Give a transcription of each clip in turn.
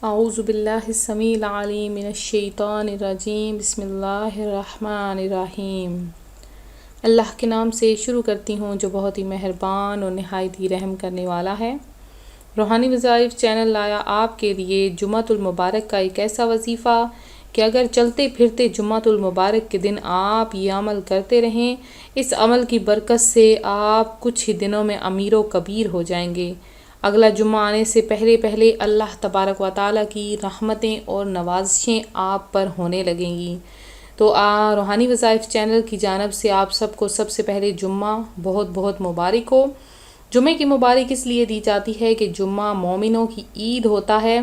اعوذ باللہ السمیع العلیم من الشیطان الرجیم بسم اللہ الرحمن الرحیم۔ اللہ کے نام سے شروع کرتی ہوں جو بہت ہی مہربان اور نہایت ہی رحم کرنے والا ہے۔ روحانی وظائف چینل لایا آپ کے لیے جمعۃ المبارک کا ایک ایسا وظیفہ کہ اگر چلتے پھرتے جمعۃ المبارک کے دن آپ یہ عمل کرتے رہیں، اس عمل کی برکت سے آپ کچھ ہی دنوں میں امیر و کبیر ہو جائیں گے۔ اگلا جمعہ آنے سے پہلے اللہ تبارک و تعالیٰ کی رحمتیں اور نوازشیں آپ پر ہونے لگیں گی۔ تو روحانی وظائف چینل کی جانب سے آپ سب کو سب سے پہلے جمعہ بہت بہت مبارک ہو۔ جمعے کی مبارک اس لیے دی جاتی ہے کہ جمعہ مومنوں کی عید ہوتا ہے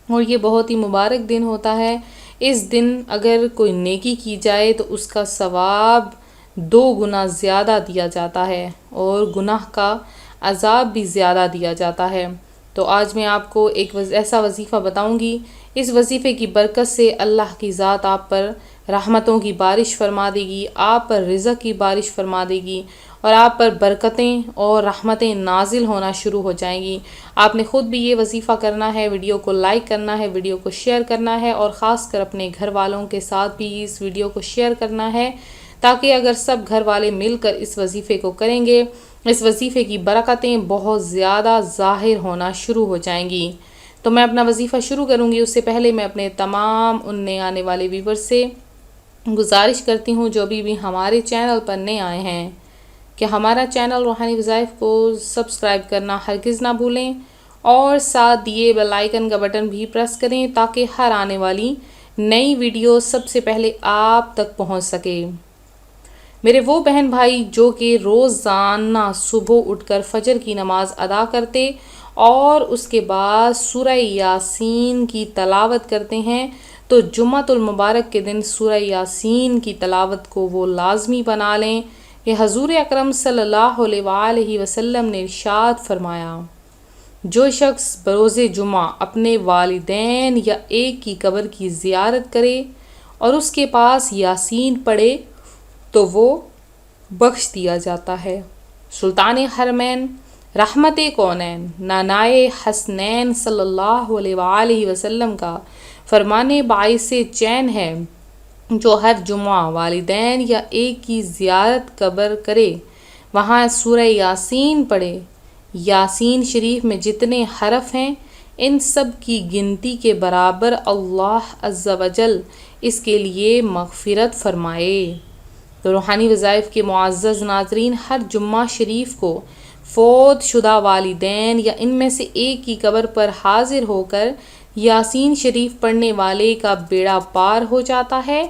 اور یہ بہت ہی مبارک دن ہوتا ہے۔ اس دن اگر کوئی نیکی کی جائے تو اس کا ثواب 2 گنا زیادہ دیا جاتا ہے اور گناہ کا عذاب بھی زیادہ دیا جاتا ہے۔ تو آج میں آپ کو ایک ایسا وظیفہ بتاؤں گی، اس وظیفے کی برکت سے اللہ کی ذات آپ پر رحمتوں کی بارش فرما دے گی، آپ پر رزق کی بارش فرما دے گی اور آپ پر برکتیں اور رحمتیں نازل ہونا شروع ہو جائیں گی۔ آپ نے خود بھی یہ وظیفہ کرنا ہے، ویڈیو کو لائک کرنا ہے، ویڈیو کو شیئر کرنا ہے اور خاص کر اپنے گھر والوں کے ساتھ بھی اس ویڈیو کو شیئر کرنا ہے، تاکہ اگر سب گھر والے مل کر اس وظیفے کو کریں گے، اس وظیفے کی برکتیں بہت زیادہ ظاہر ہونا شروع ہو جائیں گی۔ تو میں اپنا وظیفہ شروع کروں گی، اس سے پہلے میں اپنے تمام ان نئے آنے والے ویور سے گزارش کرتی ہوں جو بھی ہمارے چینل پر نئے آئے ہیں کہ ہمارا چینل روحانی وظائف کو سبسکرائب کرنا ہرگز نہ بھولیں اور ساتھ دیے بیل آئیکن کا بٹن بھی پریس کریں تاکہ ہر آنے والی نئی ویڈیو سب سے پہلے آپ تک پہنچ سکے۔ میرے وہ بہن بھائی جو کہ روزانہ صبح اٹھ کر فجر کی نماز ادا کرتے اور اس کے بعد سورہ یاسین کی تلاوت کرتے ہیں، تو جمعۃ المبارک کے دن سورہ یاسین کی تلاوت کو وہ لازمی بنا لیں کہ حضور اکرم صلی اللہ علیہ وآلہ وسلم نے ارشاد فرمایا، جو شخص بروز جمعہ اپنے والدین یا ایک کی قبر کی زیارت کرے اور اس کے پاس یاسین پڑھے تو وہ بخش دیا جاتا ہے۔ سلطان حرمین رحمت کونین نانائے حسنین صلی اللہ علیہ وآلہ وسلم کا فرمان باعث چین ہے، جو ہر جمعہ والدین یا ایک کی زیارت قبر کرے، وہاں سورہ یاسین پڑھے۔ یاسین شریف میں جتنے حرف ہیں ان سب کی گنتی کے برابر اللہ عز و جل اس کے لیے مغفرت فرمائے۔ تو روحانی وظائف کے معزز ناظرین، ہر جمعہ شریف کو فوت شدہ والدین یا ان میں سے ایک کی قبر پر حاضر ہو کر یاسین شریف پڑھنے والے کا بیڑا پار ہو جاتا ہے۔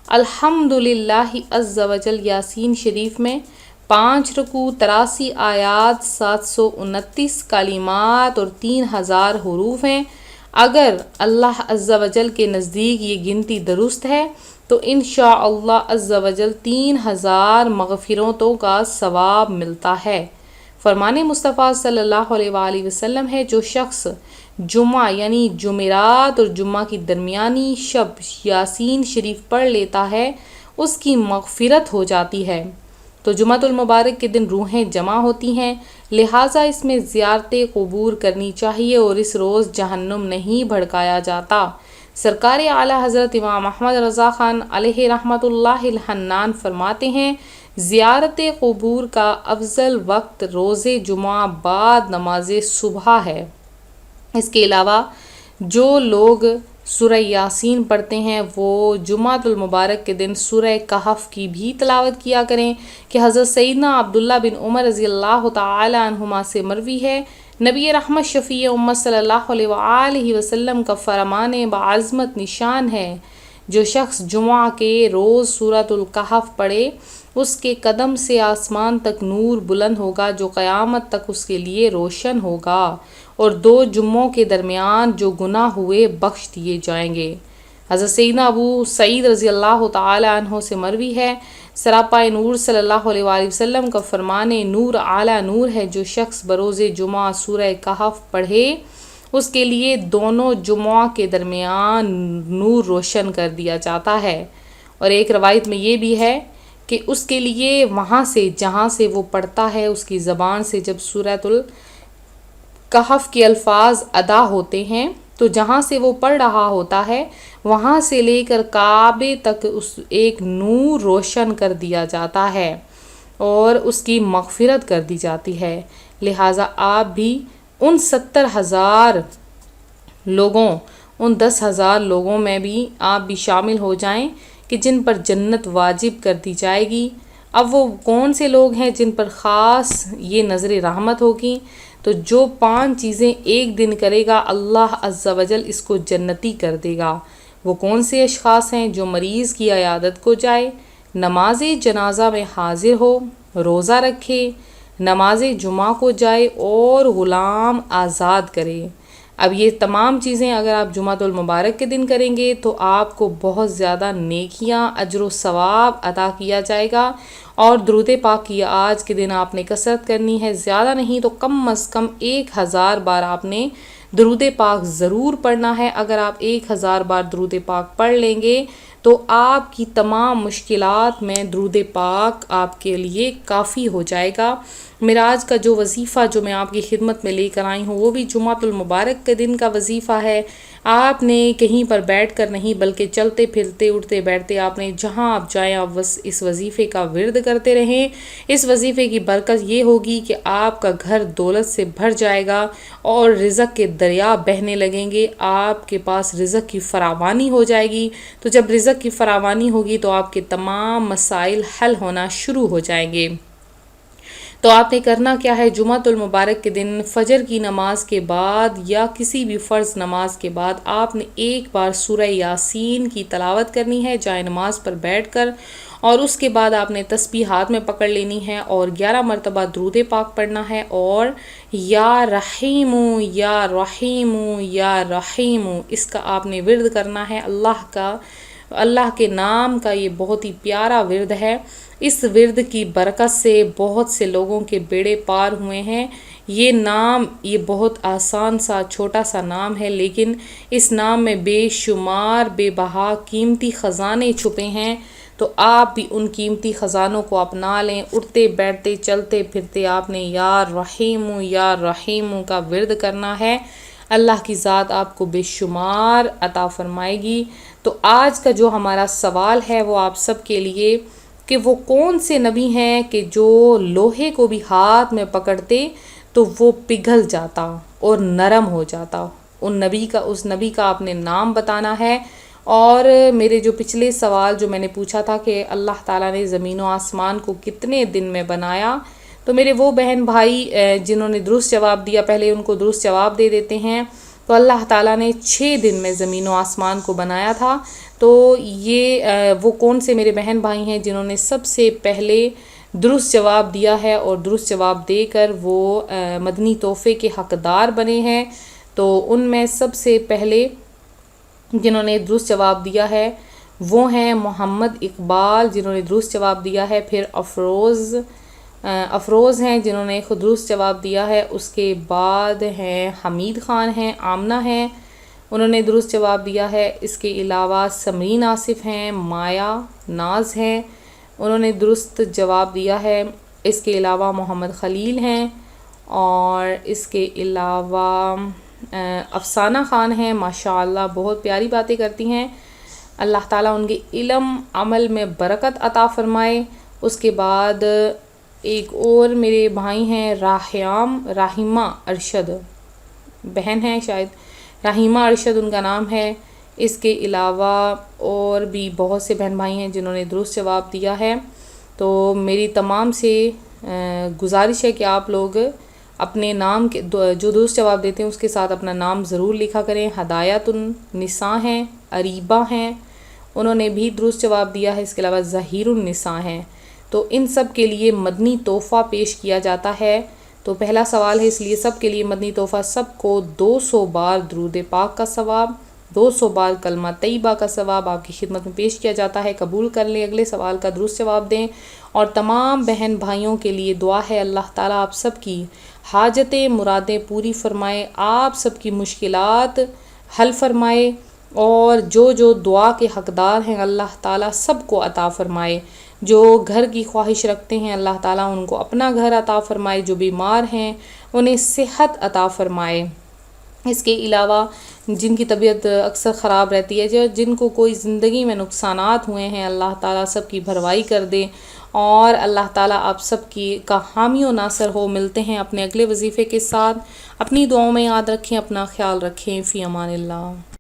الحمدللہ عز و جل یاسین شریف میں 5 رکوع، 83 آیات، 729 کلمات اور 3000 حروف ہیں۔ اگر اللہ عز و جل کے نزدیک یہ گنتی درست ہے تو انشاءاللہ عز و جل 3000 مغفرتوں کا ثواب ملتا ہے۔ فرمان مصطفیٰ صلی اللہ علیہ وآلہ وسلم ہے، جو شخص جمعہ یعنی جمعرات اور جمعہ کی درمیانی شب یاسین شریف پڑھ لیتا ہے اس کی مغفرت ہو جاتی ہے۔ تو جمعۃ المبارک کے دن روحیں جمع ہوتی ہیں، لہٰذا اس میں زیارت قبور کرنی چاہیے اور اس روز جہنم نہیں بھڑکایا جاتا۔ سرکار اعلیٰ حضرت امام احمد رضا خان علیہ رحمۃ اللہ الحنان فرماتے ہیں، زیارت قبور کا افضل وقت روز جمعہ بعد نماز صبح ہے۔ اس کے علاوہ جو لوگ سورہ یاسین پڑھتے ہیں وہ جمعۃ المبارک کے دن سورہ کہف کی بھی تلاوت کیا کریں کہ حضرت سیدنا عبداللہ بن عمر رضی اللہ تعالی عنہما سے مروی ہے، نبی رحمت شفیع امت صلی اللہ علیہ وآلہ وسلم کا فرمان بعظمت نشان ہے، جو شخص جمعہ کے روز سورۃ الکہف پڑھے اس کے قدم سے آسمان تک نور بلند ہوگا جو قیامت تک اس کے لیے روشن ہوگا، اور 2 جمعوں کے درمیان جو گناہ ہوئے بخش دیے جائیں گے۔ حضرت سیدنا ابو سعید رضی اللہ تعالی عنہ سے مروی ہے، سراپائے نور صلی اللہ علیہ وآلہ وسلم کا فرمان نور اعلیٰ نور ہے، جو شخص بروز جمعہ سورہ کہف پڑھے اس کے لیے دونوں جمعہ کے درمیان نور روشن کر دیا جاتا ہے۔ اور ایک روایت میں یہ بھی ہے کہ اس کے لیے وہاں سے جہاں سے وہ پڑھتا ہے اس کی زبان سے جب سورۃ الکہف کے الفاظ ادا ہوتے ہیں تو جہاں سے وہ پڑھ رہا ہوتا ہے وہاں سے لے کر کعبے تک اس ایک نور روشن کر دیا جاتا ہے اور اس کی مغفرت کر دی جاتی ہے۔ لہٰذا آپ بھی ان 70,000 لوگوں، ان 10,000 لوگوں میں بھی آپ بھی شامل ہو جائیں کہ جن پر جنت واجب کر دی جائے گی۔ اب وہ کون سے لوگ ہیں جن پر خاص یہ نظر رحمت ہوگی؟ تو جو 5 چیزیں ایک دن کرے گا اللہ عز و جل اس کو جنتی کر دے گا۔ وہ کون سے اشخاص ہیں؟ جو مریض کی عیادت کو جائے، نماز جنازہ میں حاضر ہو، روزہ رکھے، نماز جمعہ کو جائے اور غلام آزاد کرے۔ اب یہ تمام چیزیں اگر آپ جمعۃ المبارک کے دن کریں گے تو آپ کو بہت زیادہ نیکیاں، اجر و ثواب عطا کیا جائے گا۔ اور درود پاک کی آج کے دن آپ نے کثرت کرنی ہے، زیادہ نہیں تو کم از کم 1000 بار آپ نے درود پاک ضرور پڑھنا ہے۔ اگر آپ 1000 بار درود پاک پڑھ لیں گے تو آپ کی تمام مشکلات میں درود پاک آپ کے لیے کافی ہو جائے گا۔ معراج کا جو وظیفہ جو میں آپ کی خدمت میں لے کر آئی ہوں وہ بھی جمعۃ المبارک کے دن کا وظیفہ ہے۔ آپ نے کہیں پر بیٹھ کر نہیں بلکہ چلتے پھرتے اٹھتے بیٹھتے آپ نے جہاں آپ جائیں آپ بس اس وظیفے کا ورد کرتے رہیں۔ اس وظیفے کی برکت یہ ہوگی کہ آپ کا گھر دولت سے بھر جائے گا اور رزق کے دریا بہنے لگیں گے، آپ کے پاس رزق کی فراوانی ہو جائے گی۔ تو جب رزق کی فراوانی ہوگی تو آپ کے تمام مسائل حل ہونا شروع ہو جائیں گے۔ تو آپ نے کرنا کیا ہے؟ جمعۃ المبارک کے دن فجر کی نماز کے بعد یا کسی بھی فرض نماز کے بعد آپ نے ایک بار سورہ یاسین کی تلاوت کرنی ہے جائے نماز پر بیٹھ کر، اور اس کے بعد آپ نے تسبیح ہاتھ میں پکڑ لینی ہے اور 11 مرتبہ درود پاک پڑھنا ہے اور یا رحیم یا رحیم یا رحیم اس کا آپ نے ورد کرنا ہے۔ اللہ کے نام کا یہ بہت ہی پیارا ورد ہے۔ اس ورد کی برکت سے بہت سے لوگوں کے بیڑے پار ہوئے ہیں۔ یہ نام یہ بہت آسان سا چھوٹا سا نام ہے لیکن اس نام میں بے شمار بے بہا قیمتی خزانے چھپے ہیں۔ تو آپ بھی ان قیمتی خزانوں کو اپنا لیں۔ اٹھتے بیٹھتے چلتے پھرتے آپ نے یا رحیم کا ورد کرنا ہے۔ اللہ کی ذات آپ کو بے شمار عطا فرمائے گی۔ تو آج کا جو ہمارا سوال ہے وہ آپ سب کے لیے کہ وہ کون سے نبی ہیں کہ جو لوہے کو بھی ہاتھ میں پکڑتے تو وہ پگھل جاتا اور نرم ہو جاتا۔ اس نبی کا آپ نے نام بتانا ہے۔ اور میرے جو پچھلے سوال جو میں نے پوچھا تھا کہ اللہ تعالیٰ نے زمین و آسمان کو کتنے دن میں بنایا، تو میرے وہ بہن بھائی جنہوں نے درست جواب دیا پہلے ان کو درست جواب دے دیتے ہیں۔ تو اللہ تعالیٰ نے 6 دن میں زمین و آسمان کو بنایا تھا۔ تو یہ وہ کون سے میرے بہن بھائی ہیں جنہوں نے سب سے پہلے درست جواب دیا ہے اور درست جواب دے کر وہ مدنی تحفے کے حقدار بنے ہیں؟ تو ان میں سب سے پہلے جنہوں نے درست جواب دیا ہے وہ ہیں محمد اقبال جنہوں نے درست جواب دیا ہے، پھر افروز ہیں جنہوں نے خود درست جواب دیا ہے، اس کے بعد ہیں حمید خان ہیں، آمنہ ہیں انہوں نے درست جواب دیا ہے، اس کے علاوہ سمرین آصف ہیں، مایا ناز ہیں انہوں نے درست جواب دیا ہے، اس کے علاوہ محمد خلیل ہیں، اور اس کے علاوہ افسانہ خان ہیں، ماشاءاللہ بہت پیاری باتیں کرتی ہیں، اللہ تعالیٰ ان کے علم عمل میں برکت عطا فرمائے۔ اس کے بعد ایک اور میرے بھائی ہیں راہمہ ارشد بہن ہیں، شاید راہمہ ارشد ان کا نام ہے۔ اس کے علاوہ اور بھی بہت سے بہن بھائی ہیں جنہوں نے درست جواب دیا ہے۔ تو میری تمام سے گزارش ہے کہ آپ لوگ اپنے نام کے جو درست جواب دیتے ہیں اس کے ساتھ اپنا نام ضرور لکھا کریں۔ ہدایت النساء ہیں، اریبہ ہیں انہوں نے بھی درست جواب دیا ہے، اس کے علاوہ ظہیر النساء ہیں۔ تو ان سب کے لیے مدنی تحفہ پیش کیا جاتا ہے۔ تو پہلا سوال ہے اس لیے سب کے لیے مدنی تحفہ، سب کو 200 بار درود پاک کا ثواب، 200 بار کلمہ طیبہ کا ثواب آپ کی خدمت میں پیش کیا جاتا ہے۔ قبول کر لیں، اگلے سوال کا درست جواب دیں۔ اور تمام بہن بھائیوں کے لیے دعا ہے اللہ تعالیٰ آپ سب کی حاجتیں مرادیں پوری فرمائے، آپ سب کی مشکلات حل فرمائے، اور جو دعا کے حقدار ہیں اللہ تعالیٰ سب کو عطا فرمائے۔ جو گھر کی خواہش رکھتے ہیں اللہ تعالیٰ ان کو اپنا گھر عطا فرمائے، جو بیمار ہیں انہیں صحت عطا فرمائے، اس کے علاوہ جن کی طبیعت اکثر خراب رہتی ہے، جن کو کوئی زندگی میں نقصانات ہوئے ہیں، اللہ تعالیٰ سب کی بھروائی کر دے، اور اللہ تعالیٰ آپ سب کی کا حامی و ناصر ہو۔ ملتے ہیں اپنے اگلے وظیفے کے ساتھ، اپنی دعاؤں میں یاد رکھیں، اپنا خیال رکھیں، فی امان اللہ۔